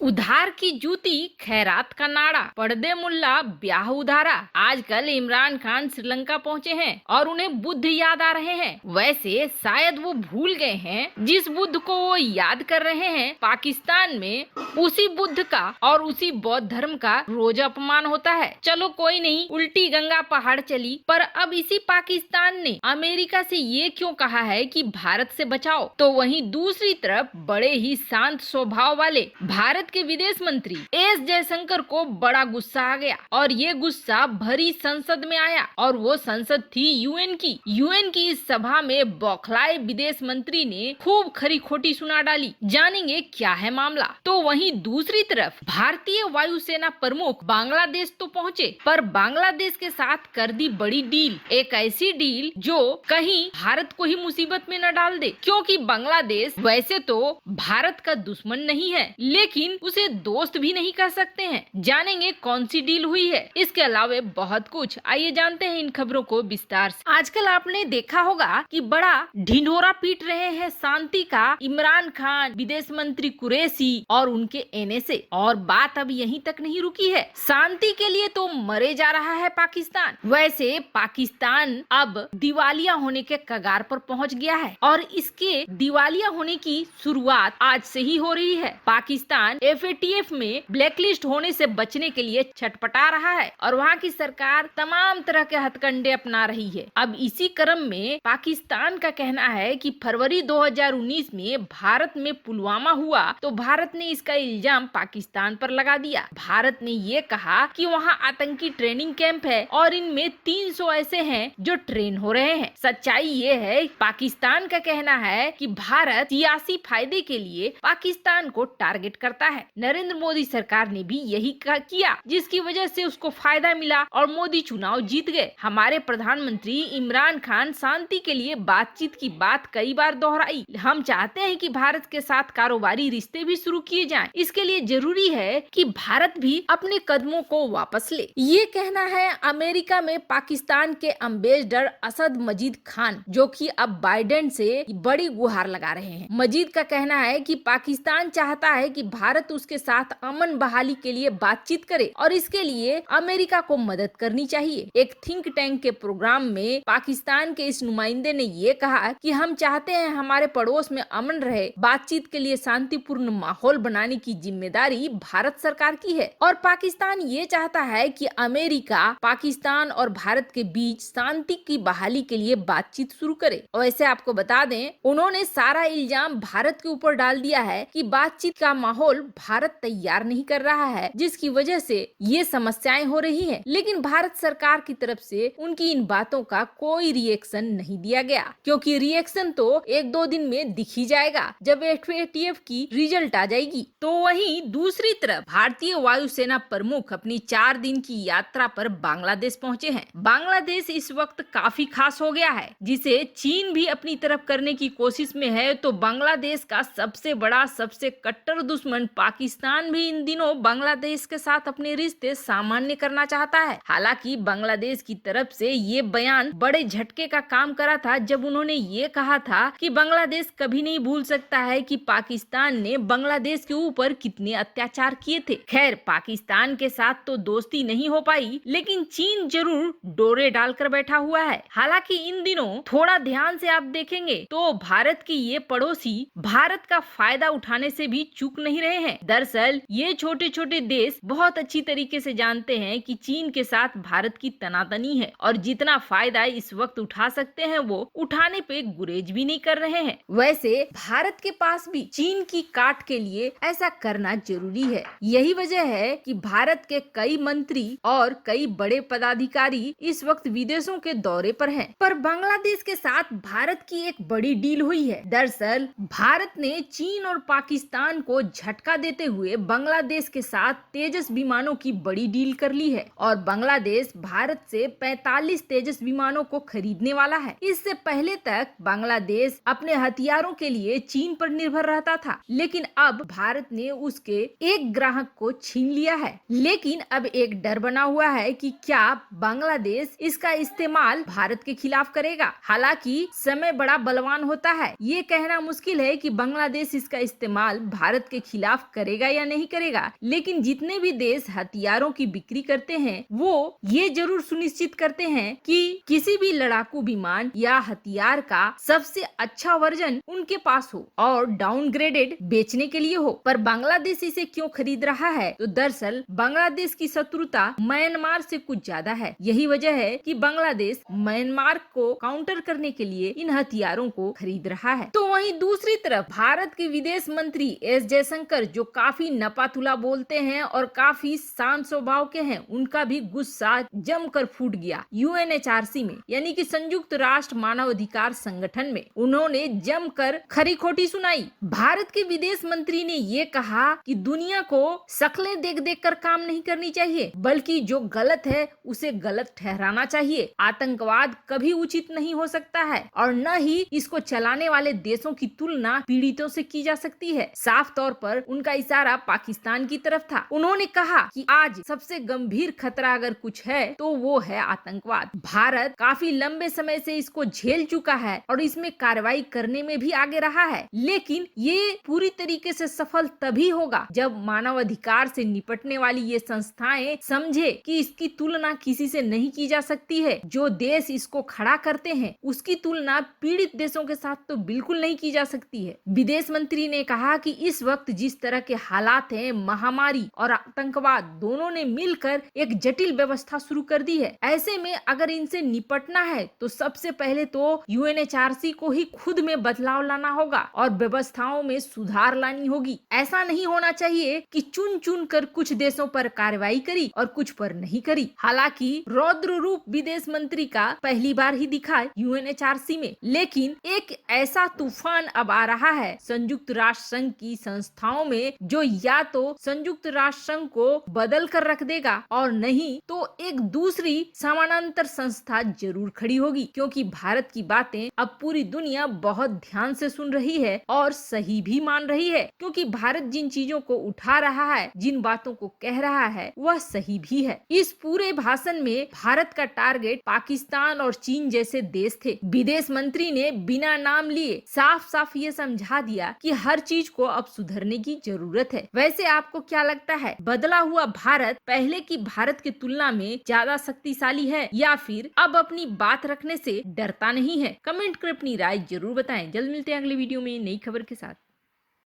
उधार की जूती खैरात का नाड़ा, पर्दे मुल्ला ब्याह उधारा। आजकल इमरान खान श्रीलंका पहुंचे हैं और उन्हें बुद्ध याद आ रहे हैं। वैसे शायद वो भूल गए हैं जिस बुद्ध को वो याद कर रहे हैं, पाकिस्तान में उसी बुद्ध का और उसी बौद्ध धर्म का रोज अपमान होता है। चलो कोई नहीं, उल्टी गंगा पहाड़ चली। पर अब इसी पाकिस्तान ने अमेरिका से ये क्यों कहा है कि भारत से बचाओ, तो वहीं दूसरी तरफ बड़े ही शांत स्वभाव वाले भारत के विदेश मंत्री एस जयशंकर को बड़ा गुस्सा आ गया और ये गुस्सा भरी संसद में आया। और वो संसद थी यूएन की इस सभा में बौखलाए विदेश मंत्री ने खूब खरी खोटी सुना डाली। जानेंगे क्या है मामला। तो वहीं दूसरी तरफ भारतीय वायुसेना प्रमुख बांग्लादेश तो पहुँचे, पर बांग्लादेश के साथ कर दी बड़ी डील। एक ऐसी डील जो कहीं भारत को ही मुसीबत में न डाल दे, क्योंकि बांग्लादेश वैसे तो भारत का दुश्मन नहीं है, लेकिन उसे दोस्त भी नहीं कर सकते हैं। जानेंगे कौन सी डील हुई है। इसके अलावा बहुत कुछ, आइए जानते हैं इन खबरों को विस्तार से। आजकल आपने देखा होगा कि बड़ा ढिंढोरा पीट रहे हैं शांति का इमरान खान, विदेश मंत्री कुरैशी और उनके एनएसए। और बात अब यहीं तक नहीं रुकी है, शांति के लिए तो मरे जा रहा है पाकिस्तान। वैसे पाकिस्तान अब दिवालिया होने के कगार पर पहुंच गया है और इसके दिवालिया होने की शुरुआत आज से ही हो रही है। पाकिस्तान एफएटीएफ में ब्लैकलिस्ट होने से बचने के लिए छटपटा रहा है और वहाँ की सरकार तमाम तरह के हथकंडे अपना रही है। अब इसी क्रम में पाकिस्तान का कहना है कि फरवरी 2019 में भारत में पुलवामा हुआ तो भारत ने इसका इल्जाम पाकिस्तान पर लगा दिया। भारत ने ये कहा कि वहाँ आतंकी ट्रेनिंग कैंप है और इनमें 300 ऐसे हैं जो ट्रेन हो रहे हैं। सच्चाई ये है, पाकिस्तान का कहना है कि भारत सियासी फायदे के लिए पाकिस्तान को टारगेट करता है। नरेंद्र मोदी सरकार ने भी यही किया, जिसकी वजह से उसको फायदा मिला और मोदी चुनाव जीत गए। हमारे प्रधानमंत्री इमरान खान शांति के लिए बातचीत की बात कई बार दोहराई। हम चाहते हैं कि भारत के साथ कारोबारी रिश्ते भी शुरू किए जाएं। इसके लिए जरूरी है कि भारत भी अपने कदमों को वापस ले। ये कहना है अमेरिका में पाकिस्तान के एम्बेसडर असद मजीद खान, जो कि अब बाइडेन से बड़ी गुहार लगा रहे हैं। मजीद का कहना है कि पाकिस्तान चाहता है कि भारत उसके साथ अमन बहाली के लिए बातचीत करे और इसके लिए अमेरिका को मदद करनी चाहिए। एक थिंक टैंक के प्रोग्राम में पाकिस्तान के इस नुमाइंदे ने ये कहा कि हम चाहते हैं हमारे पड़ोस में अमन रहे, बातचीत के लिए शांतिपूर्ण माहौल बनाने की जिम्मेदारी भारत सरकार की है और पाकिस्तान ये चाहता है कि अमेरिका पाकिस्तान और भारत के बीच शांति की बहाली के लिए बातचीत शुरू करे। और ऐसे आपको बता दें, उन्होंने सारा इल्जाम भारत के ऊपर डाल दिया है कि बातचीत का माहौल भारत तैयार नहीं कर रहा है, जिसकी वजह से ये समस्याएं हो रही हैं। लेकिन भारत सरकार की तरफ से उनकी इन बातों का कोई रिएक्शन नहीं दिया गया, क्योंकि रिएक्शन तो 1-2 दिन में दिख ही जाएगा जब एफएटीएफ की रिजल्ट आ जाएगी। तो वहीं दूसरी तरफ भारतीय वायुसेना प्रमुख अपनी 4 दिन की यात्रा पर बांग्लादेश पहुंचे हैं। बांग्लादेश इस वक्त काफी खास हो गया है, जिसे चीन भी अपनी तरफ करने की कोशिश में है। तो बांग्लादेश का सबसे बड़ा, सबसे कट्टर दुश्मन पाकिस्तान भी इन दिनों बांग्लादेश के साथ अपने रिश्ते सामान्य करना चाहता है। हालांकि बांग्लादेश की तरफ से ये बयान बड़े झटके का काम करा था, जब उन्होंने ये कहा था कि बांग्लादेश कभी नहीं भूल सकता है कि पाकिस्तान ने बांग्लादेश के ऊपर कितने अत्याचार किए थे। खैर, पाकिस्तान के साथ तो दोस्ती नहीं हो पाई, लेकिन चीन जरूर डोरे डालकर बैठा हुआ है। हालांकि इन दिनों थोड़ा ध्यान से आप देखेंगे तो भारत की ये पड़ोसी भारत का फायदा उठाने से भी चूक नहीं रहे हैं। दरअसल ये छोटे छोटे देश बहुत अच्छी तरीके से जानते हैं कि चीन के साथ भारत की तनातनी है और जितना फायदा इस वक्त उठा सकते हैं वो उठाने पे गुरेज भी नहीं कर रहे हैं। वैसे भारत के पास भी चीन की काट के लिए ऐसा करना जरूरी है। यही वजह है कि भारत के कई मंत्री और कई बड़े पदाधिकारी इस वक्त विदेशों के दौरे पर हैं। पर बांग्लादेश के साथ भारत की एक बड़ी डील हुई है। दरअसल भारत ने चीन और पाकिस्तान को झटका देते हुए बांग्लादेश के साथ तेजस विमानों की बड़ी डील कर ली है और बांग्लादेश भारत से 45 तेजस विमानों को खरीदने वाला है। इससे पहले तक बांग्लादेश अपने हथियारों के लिए चीन पर निर्भर रहता था, लेकिन अब भारत ने उसके एक ग्राहक को छीन लिया है। लेकिन अब एक डर बना हुआ है कि क्या बांग्लादेश इसका इस्तेमाल भारत के खिलाफ करेगा। हालांकि समय बड़ा बलवान होता है, ये कहना मुश्किल है कि बांग्लादेश इसका इस्तेमाल भारत के खिलाफ करेगा या नहीं करेगा, लेकिन जितने भी देश हथियारों की बिक्री करते हैं वो ये जरूर सुनिश्चित करते हैं कि किसी भी लड़ाकू विमान या हथियार का सबसे अच्छा वर्जन उनके पास हो और डाउनग्रेडेड बेचने के लिए हो। पर बांग्लादेश इसे क्यों खरीद रहा है? तो दरअसल बांग्लादेश की शत्रुता म्यांमार से कुछ ज्यादा है। यही वजह है कि बांग्लादेश म्यांमार को काउंटर करने के लिए इन हथियारों को खरीद रहा है। तो वहीं दूसरी तरफ भारत के विदेश मंत्री एस जयशंकर, जो काफी नपातुला बोलते हैं और काफी शांत स्वभाव के हैं, उनका भी गुस्सा जमकर फूट गया यूएनएचआरसी में, यानी कि संयुक्त राष्ट्र मानवाधिकार संगठन में। उन्होंने जमकर खरी खोटी सुनाई। भारत के विदेश मंत्री ने ये कहा कि दुनिया को शक्लें देख देख कर काम नहीं करनी चाहिए, बल्कि जो गलत है उसे गलत ठहराना चाहिए। आतंकवाद कभी उचित नहीं हो सकता है और न ही इसको चलाने वाले देशों की तुलना पीड़ितों से की जा सकती है। साफ तौर पर उनका इशारा पाकिस्तान की तरफ था। उन्होंने कहा कि आज सबसे गंभीर खतरा अगर कुछ है तो वो है आतंकवाद। भारत काफी लंबे समय से इसको झेल चुका है और इसमें कार्रवाई करने में भी आगे रहा है, लेकिन ये पूरी तरीके से सफल तभी होगा जब मानवाधिकार से निपटने वाली ये संस्थाएं समझे कि इसकी तुलना किसी से नहीं की जा सकती है। जो देश इसको खड़ा करते हैं उसकी तुलना पीड़ित देशों के साथ तो बिल्कुल नहीं की जा सकती है। विदेश मंत्री ने कहा कि इस वक्त जिस तरह के हालात हैं, महामारी और आतंकवाद दोनों ने मिलकर एक जटिल व्यवस्था शुरू कर दी है। ऐसे में अगर इनसे निपटना है तो सबसे पहले तो यूएनएचआरसी को ही खुद में बदलाव लाना होगा और व्यवस्थाओं में सुधार लानी होगी। ऐसा नहीं होना चाहिए कि चुन चुन कर कुछ देशों पर कार्रवाई करी और कुछ पर नहीं करी। हालांकि रौद्र रूप विदेश मंत्री का पहली बार ही दिखा यूएनएचआरसी में, लेकिन एक ऐसा तूफान अब आ रहा है संयुक्त राष्ट्र संघ की संस्थाओं में जो या तो संयुक्त राष्ट्र संघ को बदल कर रख देगा और नहीं तो एक दूसरी समानांतर संस्था जरूर खड़ी होगी, क्योंकि भारत की बातें अब पूरी दुनिया बहुत ध्यान से सुन रही है और सही भी मान रही है, क्योंकि भारत जिन चीजों को उठा रहा है, जिन बातों को कह रहा है, वह सही भी है। इस पूरे भाषण में भारत का टारगेट पाकिस्तान और चीन जैसे देश थे। विदेश मंत्री ने बिना नाम लिए साफ साफ ये समझा दिया कि हर चीज को अब सुधरने की जरूरत है। वैसे आपको क्या लगता है, बदला हुआ भारत पहले की भारत की तुलना में ज्यादा शक्तिशाली है या फिर अब अपनी बात रखने से डरता नहीं है? कमेंट कर अपनी राय जरूर बताएं। जल्द मिलते हैं अगले वीडियो में नई खबर के साथ।